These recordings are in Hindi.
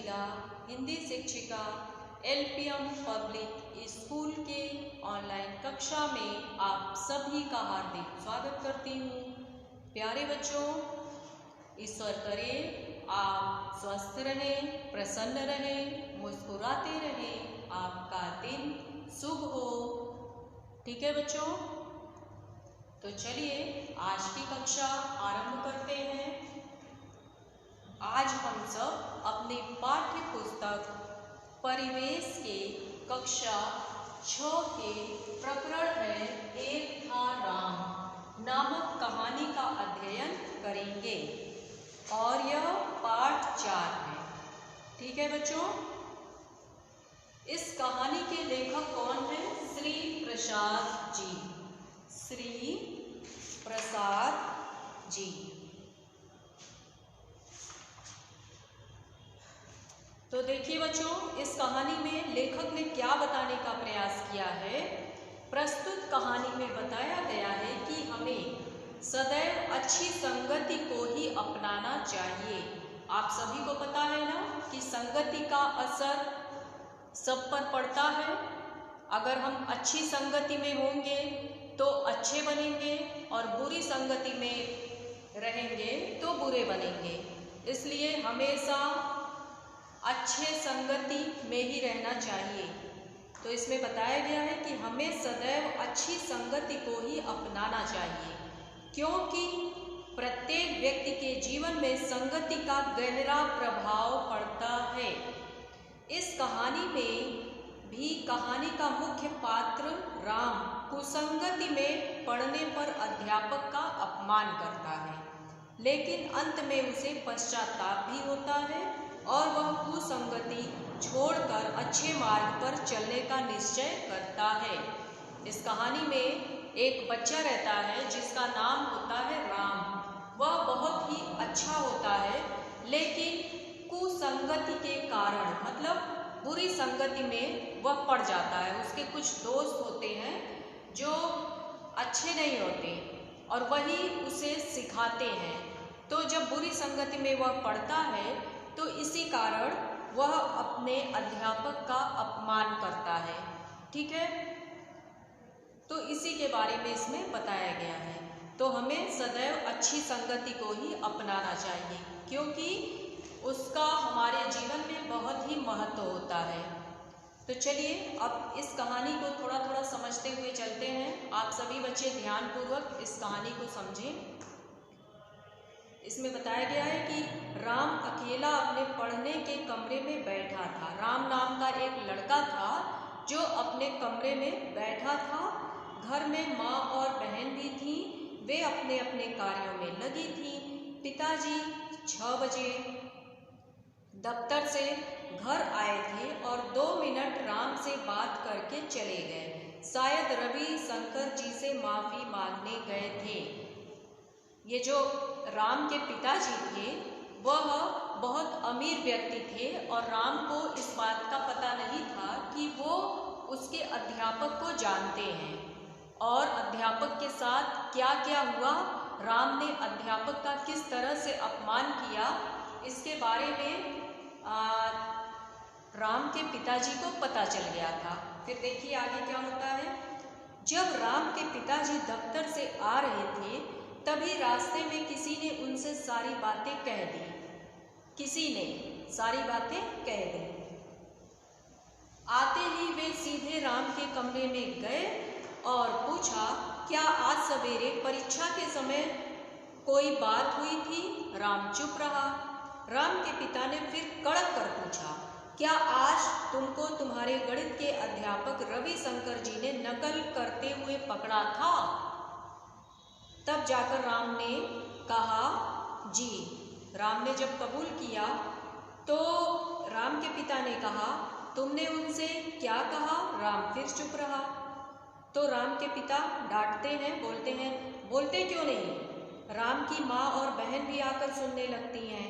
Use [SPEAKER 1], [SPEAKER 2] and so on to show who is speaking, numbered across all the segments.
[SPEAKER 1] सुनीता, हिंदी शिक्षिका LPM पब्लिक स्कूल के ऑनलाइन कक्षा में आप सभी का हार्दिक स्वागत करती हूँ। प्यारे बच्चों, ईश्वर करे आप स्वस्थ रहें, प्रसन्न रहें, मुस्कुराते रहें, आपका दिन शुभ हो। ठीक है बच्चों, तो चलिए आज की कक्षा आरंभ करते हैं। आज हम सब अपनी पाठ्य पुस्तक परिवेश के कक्षा 6 के प्रकरण है एक था राम नामक कहानी का अध्ययन करेंगे और यह पाठ 4 है। ठीक है बच्चों, इस कहानी के लेखक कौन है? श्री प्रसाद जी। श्री प्रसाद जी। तो देखिए बच्चों, इस कहानी में लेखक ने क्या बताने का प्रयास किया है। प्रस्तुत कहानी में बताया गया है कि हमें सदैव अच्छी संगति को ही अपनाना चाहिए। आप सभी को पता है ना कि संगति का असर सब पर पड़ता है। अगर हम अच्छी संगति में होंगे तो अच्छे बनेंगे और बुरी संगति में रहेंगे तो बुरे बनेंगे। इसलिए हमेशा अच्छे संगति में ही रहना चाहिए। तो इसमें बताया गया है कि हमें सदैव अच्छी संगति को ही अपनाना चाहिए, क्योंकि प्रत्येक व्यक्ति के जीवन में संगति का गहरा प्रभाव पड़ता है। इस कहानी में भी कहानी का मुख्य पात्र राम कुसंगति में पड़ने पर अध्यापक का अपमान करता है, लेकिन अंत में उसे पश्चाताप भी होता है और वह कुसंगति छोड़कर अच्छे मार्ग पर चलने का निश्चय करता है। इस कहानी में एक बच्चा रहता है जिसका नाम होता है राम। वह बहुत ही अच्छा होता है, लेकिन कुसंगति के कारण मतलब बुरी संगति में वह पड़ जाता है। उसके कुछ दोस्त होते हैं जो अच्छे नहीं होते और वही उसे सिखाते हैं। तो जब बुरी संगति में वह पड़ता है तो इसी कारण वह अपने अध्यापक का अपमान करता है। ठीक है, तो इसी के बारे में इसमें बताया गया है। तो हमें सदैव अच्छी संगति को ही अपनाना चाहिए, क्योंकि उसका हमारे जीवन में बहुत ही महत्व होता है। तो चलिए अब इस कहानी को थोड़ा थोड़ा समझते हुए चलते हैं। आप सभी बच्चे ध्यानपूर्वक इस कहानी को समझें। इसमें बताया गया है कि राम अकेला अपने पढ़ने के कमरे में बैठा था। राम नाम का एक लड़का था जो अपने कमरे में बैठा था। घर में माँ और बहन भी थी। वे अपने अपने कार्यों में लगी थी। पिताजी 6 बजे दफ्तर से घर आए थे और 2 मिनट राम से बात करके चले गए। शायद रवि शंकर जी से माफ़ी मांगने गए थे। ये जो राम के पिताजी थे वह बहुत अमीर व्यक्ति थे और राम को इस बात का पता नहीं था कि वो उसके अध्यापक को जानते हैं और अध्यापक के साथ क्या क्या हुआ, राम ने अध्यापक का किस तरह से अपमान किया, इसके बारे में राम के पिताजी को पता चल गया था। फिर देखिए आगे क्या होता है। जब राम के पिताजी दफ्तर से आ रहे थे तभी रास्ते में किसी ने उनसे सारी बातें कह दी। किसी ने सारी बातें कह दी। आते ही वे सीधे राम के कमरे में गए और पूछा, क्या आज सवेरे परीक्षा के समय कोई बात हुई थी? राम चुप रहा। राम के पिता ने फिर कड़क कर पूछा, क्या आज तुमको तुम्हारे गणित के अध्यापक रवि शंकर जी ने नकल करते हुए पकड़ा था? तब जाकर राम ने कहा, जी। राम ने जब कबूल किया तो राम के पिता ने कहा, तुमने उनसे क्या कहा? राम फिर चुप रहा। तो राम के पिता डांटते हैं, बोलते हैं, बोलते क्यों नहीं? राम की माँ और बहन भी आकर सुनने लगती हैं।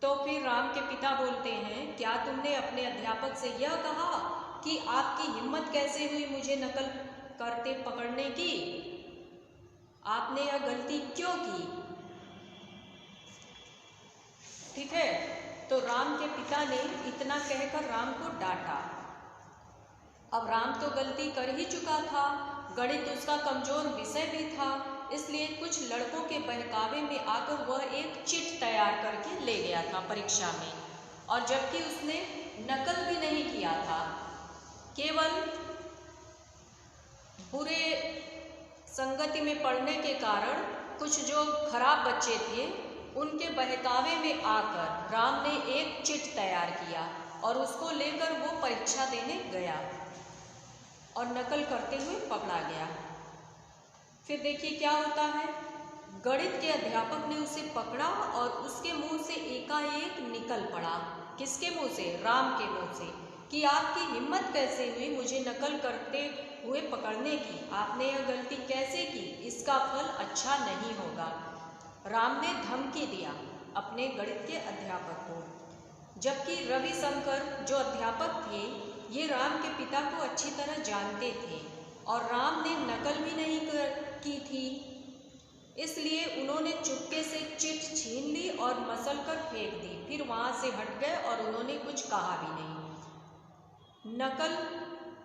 [SPEAKER 1] तो फिर राम के पिता बोलते हैं, क्या तुमने अपने अध्यापक से यह कहा कि आपकी हिम्मत कैसे हुई मुझे नकल करते पकड़ने की? आपने यह गलती क्यों की? ठीक है, तो राम के पिता ने इतना कहकर राम को डांटा। अब राम तो गलती कर ही चुका था, गणित उसका कमजोर विषय भी था, इसलिए कुछ लड़कों के बहकावे में आकर वह एक चिट तैयार करके ले गया था परीक्षा में, और जबकि उसने नकल भी नहीं किया था। केवल बुरे संगति में पड़ने के कारण कुछ जो खराब बच्चे थे उनके बहकावे में आकर राम ने एक चिट तैयार किया और उसको लेकर वो परीक्षा देने गया और नकल करते हुए पकड़ा गया। फिर देखिए क्या होता है, गणित के अध्यापक ने उसे पकड़ा और उसके मुंह से एकाएक निकल पड़ा। किसके मुंह से? राम के मुंह से, कि आपकी हिम्मत कैसे हुई मुझे नकल करते हुए पकड़ने की? आपने यह गलती कैसे की? इसका फल अच्छा नहीं होगा। राम ने धमकी दिया अपने गणित के अध्यापक को। जबकि रविशंकर जो अध्यापक थे ये राम के पिता को अच्छी तरह जानते थे और राम ने नकल भी नहीं की थी, इसलिए उन्होंने चुपके से चिट छीन ली और मसल कर फेंक दी। फिर वहाँ से हट गए और उन्होंने कुछ कहा भी नहीं। नकल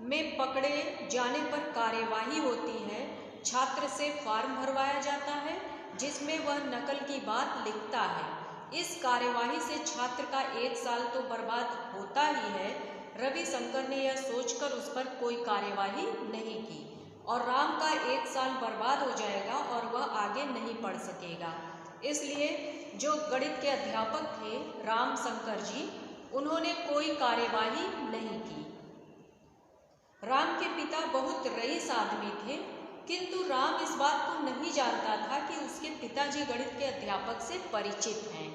[SPEAKER 1] में पकड़े जाने पर कार्यवाही होती है। छात्र से फॉर्म भरवाया जाता है जिसमें वह नकल की बात लिखता है। इस कार्यवाही से छात्र का 1 साल तो बर्बाद होता ही है। रविशंकर ने यह सोचकर उस पर कोई कार्यवाही नहीं की और राम का 1 साल बर्बाद हो जाएगा और वह आगे नहीं पढ़ सकेगा। इसलिए जो गणित के अध्यापक थे रामशंकर जी, उन्होंने कोई कार्यवाही नहीं की। राम के पिता बहुत रईस आदमी थे, किंतु राम इस बात को नहीं जानता था कि उसके पिताजी गणित के अध्यापक से परिचित हैं।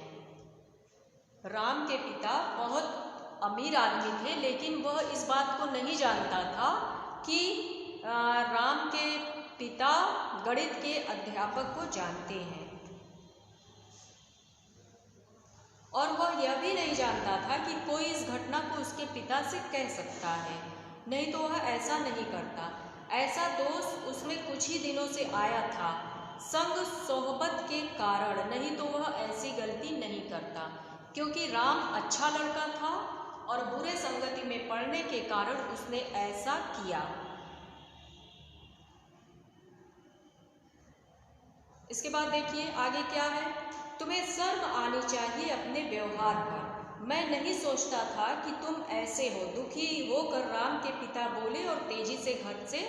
[SPEAKER 1] राम के पिता बहुत अमीर आदमी थे, लेकिन वह इस बात को नहीं जानता था कि राम के पिता गणित के अध्यापक को जानते हैं, और वह यह भी नहीं जानता था कि कोई इस घटना को उसके पिता से कह सकता है, नहीं तो वह ऐसा नहीं करता। ऐसा दोष उसमें कुछ ही दिनों से आया था, संग सोहबत के कारण, नहीं तो वह ऐसी गलती नहीं करता, क्योंकि राम अच्छा लड़का था और बुरे संगति में पड़ने के कारण उसने ऐसा किया। इसके बाद देखिए आगे क्या है, तुम्हें शर्म आनी चाहिए अपने व्यवहार पर। मैं नहीं सोचता था कि तुम ऐसे हो। दुखी होकर राम के पिता बोले और तेजी से घर से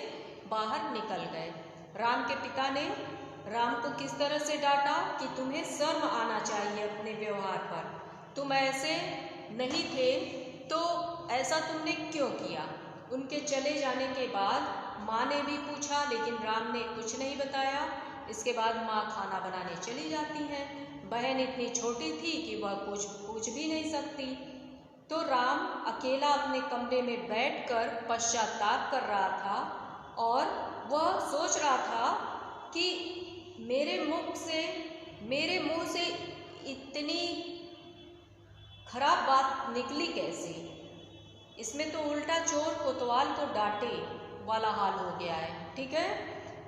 [SPEAKER 1] बाहर निकल गए। राम के पिता ने राम को किस तरह से डांटा कि तुम्हें शर्म आना चाहिए अपने व्यवहार पर, तुम ऐसे नहीं थे तो ऐसा तुमने क्यों किया? उनके चले जाने के बाद माँ ने भी पूछा, लेकिन राम ने कुछ नहीं बताया। इसके बाद माँ खाना बनाने चली जाती हैं। बहन इतनी छोटी थी कि वह कुछ पूछ भी नहीं सकती। तो राम अकेला अपने कमरे में बैठकर पश्चाताप कर रहा था और वह सोच रहा था कि मेरे मुंह से इतनी खराब बात निकली कैसे? इसमें तो उल्टा चोर कोतवाल को डांटे वाला हाल हो गया है। ठीक है,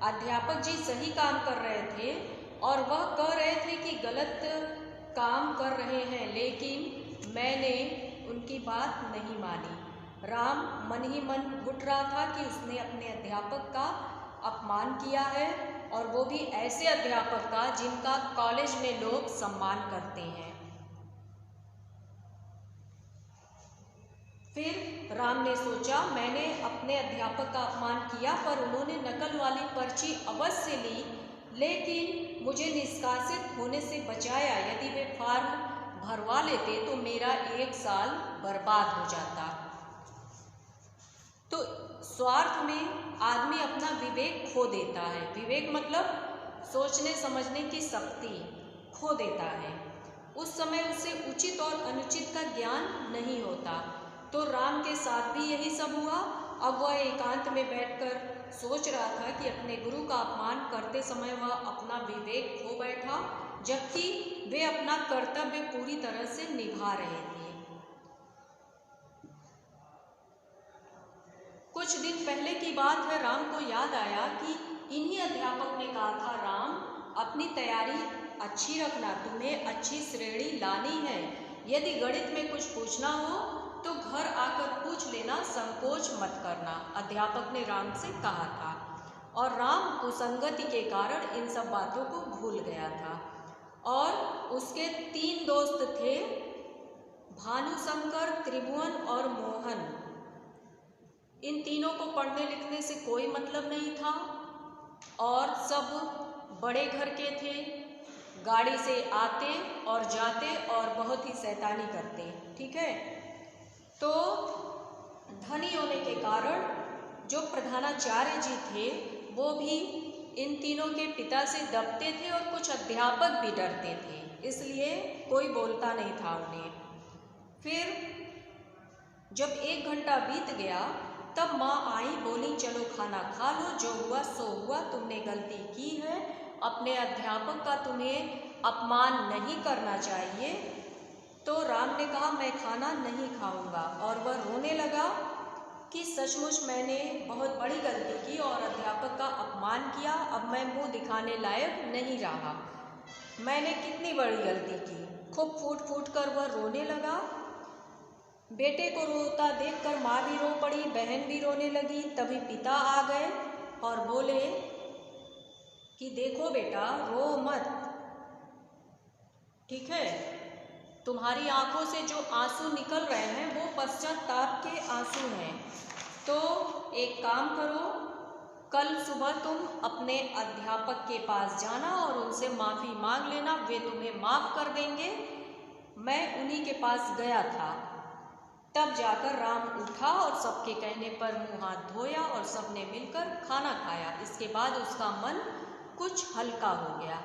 [SPEAKER 1] अध्यापक जी सही काम कर रहे थे और वह कह रहे थे कि गलत काम कर रहे हैं, लेकिन मैंने उनकी बात नहीं मानी। राम मन ही मन घुट रहा था कि उसने अपने अध्यापक का अपमान किया है, और वो भी ऐसे अध्यापक का जिनका कॉलेज में लोग सम्मान करते हैं। फिर राम ने सोचा, मैंने अपने अध्यापक का अपमान किया पर उन्होंने नकल वाली पर्ची अवश्य ली, लेकिन मुझे निष्कासित होने से बचाया। यदि वे फॉर्म भरवा लेते तो मेरा 1 साल बर्बाद हो जाता। तो स्वार्थ में आदमी अपना विवेक खो देता है। विवेक मतलब सोचने समझने की शक्ति खो देता है। उस समय उसे उचित और अनुचित का ज्ञान नहीं होता। तो राम के साथ भी यही सब हुआ। अब वह एकांत में बैठकर सोच रहा था कि अपने गुरु का अपमान करते समय वह अपना विवेक खो बैठा, जबकि वे अपना कर्तव्य पूरी तरह से निभा रहे थे। कुछ दिन पहले की बात है, राम को याद आया कि इन्हीं अध्यापक ने कहा था, राम अपनी तैयारी अच्छी रखना, तुम्हें अच्छी श्रेणी लानी है। यदि गणित में कुछ पूछना हो तो घर आकर पूछ लेना, संकोच मत करना, अध्यापक ने राम से कहा था। और राम कुसंगति के कारण इन सब बातों को भूल गया था। और उसके 3 दोस्त थे, भानुशंकर, त्रिभुवन और मोहन। इन तीनों को पढ़ने लिखने से कोई मतलब नहीं था और सब बड़े घर के थे, गाड़ी से आते और जाते और बहुत ही शैतानी करते। ठीक है, तो धनी होने के कारण जो प्रधानाचार्य जी थे वो भी इन तीनों के पिता से दबते थे और कुछ अध्यापक भी डरते थे, इसलिए कोई बोलता नहीं था उन्हें। फिर जब 1 घंटा बीत गया तब माँ आई, बोली चलो खाना खा लो, जो हुआ सो हुआ, तुमने गलती की है, अपने अध्यापक का तुम्हें अपमान नहीं करना चाहिए। तो राम ने कहा मैं खाना नहीं खाऊंगा और वह रोने लगा कि सचमुच मैंने बहुत बड़ी गलती की और अध्यापक का अपमान किया, अब मैं मुंह दिखाने लायक नहीं रहा, मैंने कितनी बड़ी गलती की। खूब फूट फूट कर वह रोने लगा। बेटे को रोता देखकर माँ भी रो पड़ी, बहन भी रोने लगी। तभी पिता आ गए और बोले कि देखो बेटा, रो मत, ठीक है, तुम्हारी आंखों से जो आंसू निकल रहे हैं वो पश्चाताप के आंसू हैं। तो एक काम करो, कल सुबह तुम अपने अध्यापक के पास जाना और उनसे माफ़ी मांग लेना, वे तुम्हें माफ़ कर देंगे। मैं उन्हीं के पास गया था। तब जाकर राम उठा और सबके कहने पर मुँह हाथ धोया और सबने मिलकर खाना खाया। इसके बाद उसका मन कुछ हल्का हो गया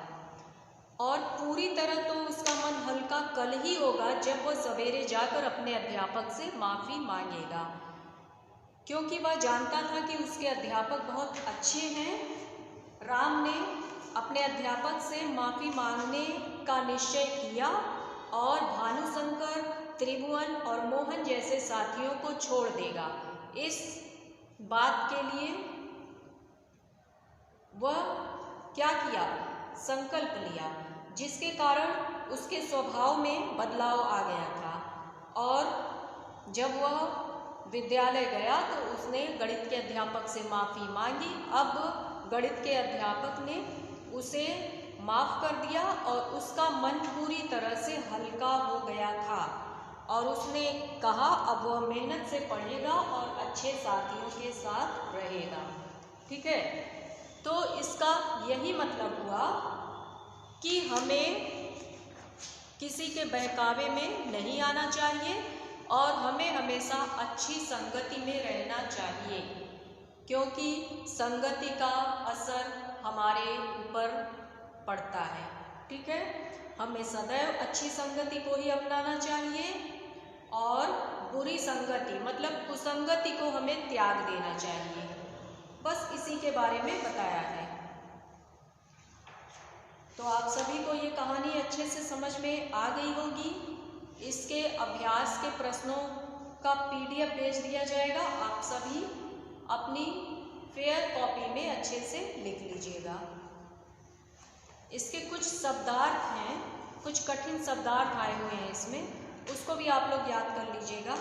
[SPEAKER 1] और पूरी तरह तो उसका मन हल्का कल ही होगा जब वह सवेरे जाकर अपने अध्यापक से माफ़ी मांगेगा, क्योंकि वह जानता था कि उसके अध्यापक बहुत अच्छे हैं। राम ने अपने अध्यापक से माफ़ी मांगने का निश्चय किया और भानुशंकर, त्रिभुवन और मोहन जैसे साथियों को छोड़ देगा। इस बात के लिए वह क्या किया, संकल्प लिया, जिसके कारण उसके स्वभाव में बदलाव आ गया था। और जब वह विद्यालय गया तो उसने गणित के अध्यापक से माफ़ी मांगी। अब गणित के अध्यापक ने उसे माफ़ कर दिया और उसका मन पूरी तरह से हल्का हो गया था और उसने कहा अब वह मेहनत से पढ़ेगा और अच्छे साथियों के साथ रहेगा। ठीक है, तो इसका यही मतलब हुआ कि हमें किसी के बहकावे में नहीं आना चाहिए और हमें हमेशा अच्छी संगति में रहना चाहिए, क्योंकि संगति का असर हमारे ऊपर पड़ता है। ठीक है, हमें सदैव अच्छी संगति को ही अपनाना चाहिए और बुरी संगति मतलब कुसंगति को हमें त्याग देना चाहिए। बस इसी के बारे में बताया है। तो आप सभी को ये कहानी अच्छे से समझ में आ गई होगी। इसके अभ्यास के प्रश्नों का PDF भेज दिया जाएगा, आप सभी अपनी फेयर कॉपी में अच्छे से लिख लीजिएगा। इसके कुछ शब्दार्थ हैं, कुछ कठिन शब्दार्थ आए हुए हैं इसमें, उसको भी आप लोग याद कर लीजिएगा।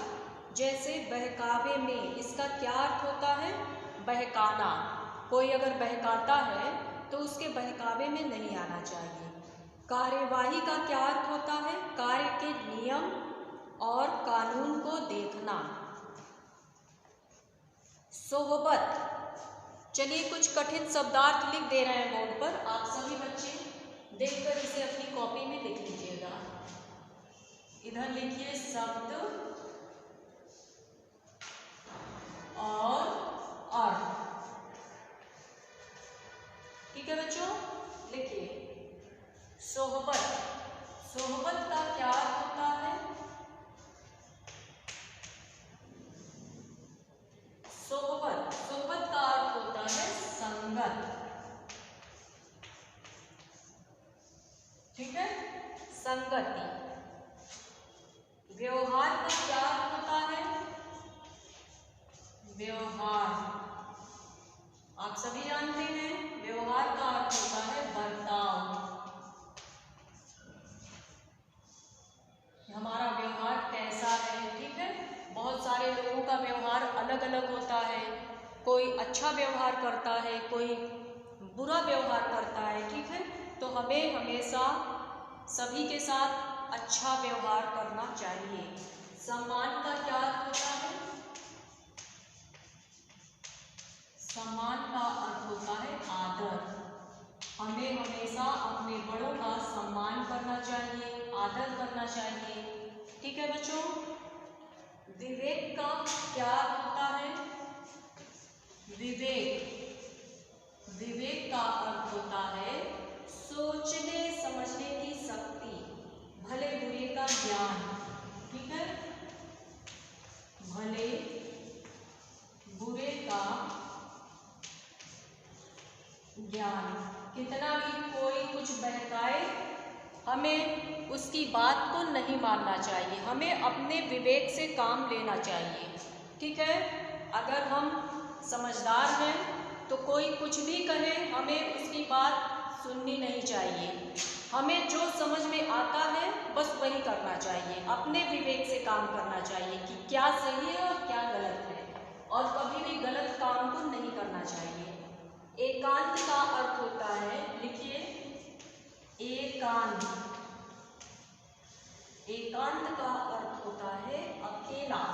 [SPEAKER 1] जैसे बहकावे में, इसका क्या अर्थ होता है, बहकाना। कोई अगर बहकाता है तो उसके बहकावे में नहीं आना चाहिए। कार्यवाही का क्या अर्थ होता है, कार्य के नियम और कानून को देखना। सोहबत, चलिए कुछ कठिन शब्दार्थ लिख दे रहे हैं बोर्ड पर, आप सभी बच्चे देखकर इसे अपनी कॉपी में लिख लीजिएगा। इधर लिखिए शब्द और अर्थ। ठीक है बच्चों, लिखिए सोहबत। सोहबत का क्या अर्थ होता है, सोहबत, सोहबत का अर्थ होता है संगत। ठीक है, संगति। व्यवहार का अलग होता है। कोई अच्छा व्यवहार करता है, कोई बुरा व्यवहार करता है, ठीक है। तो हमें हमेशा सभी के साथ अच्छा व्यवहार करना चाहिए। सम्मान का क्या अर्थ होता है? सम्मान का अर्थ होता है आदर। हमें हमेशा अपने बड़ों का सम्मान करना चाहिए, आदर करना चाहिए, ठीक है बच्चों। विवेक का क्या अर्थ होता है? विवेक का अर्थ होता है सोचने समझने की शक्ति, भले बुरे का ज्ञान, ठीक है। भले बुरे का ज्ञान। कितना भी कोई कुछ बहकाए, हमें उसकी बात को नहीं मानना चाहिए, हमें अपने विवेक से काम लेना चाहिए, ठीक है। अगर हम समझदार हैं तो कोई कुछ भी कहे, हमें उसकी बात सुननी नहीं चाहिए। हमें जो समझ में आता है बस वही करना चाहिए, अपने विवेक से काम करना चाहिए कि क्या सही है और क्या गलत है, और कभी भी गलत काम को नहीं करना चाहिए। एकांत का अर्थ होता है, लिखिए, एकांत। एकांत का अर्थ होता है अकेला।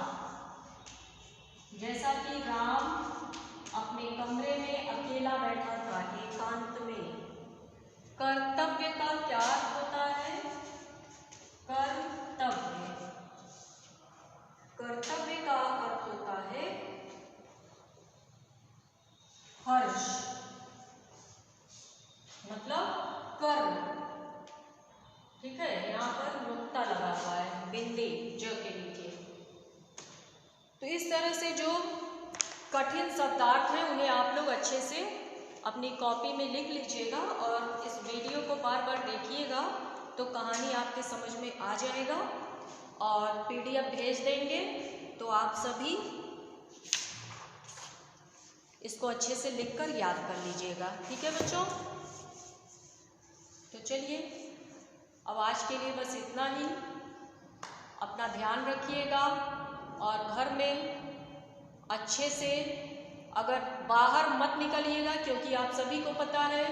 [SPEAKER 1] जैसा कि राम अपने कमरे में अकेला बैठा था, एकांत में। कर्तव्य का क्या अर्थ होता है? कर्तव्य। कर्तव्य का अर्थ होता है हर्ष, मतलब कर्म, ठीक है। यहाँ पर नुक्ता लगा हुआ है, बिंदी ज के नीचे। तो इस तरह से जो कठिन शब्दार्थ हैं उन्हें आप लोग अच्छे से अपनी कॉपी में लिख लीजिएगा और इस वीडियो को बार बार देखिएगा, तो कहानी आपके समझ में आ जाएगा। और PDF भेज देंगे तो आप सभी इसको अच्छे से लिखकर याद कर लीजिएगा, ठीक है बच्चों। तो चलिए, अब आज के लिए बस इतना ही। अपना ध्यान रखिएगा और घर में अच्छे से, अगर बाहर मत निकलिएगा, क्योंकि आप सभी को पता है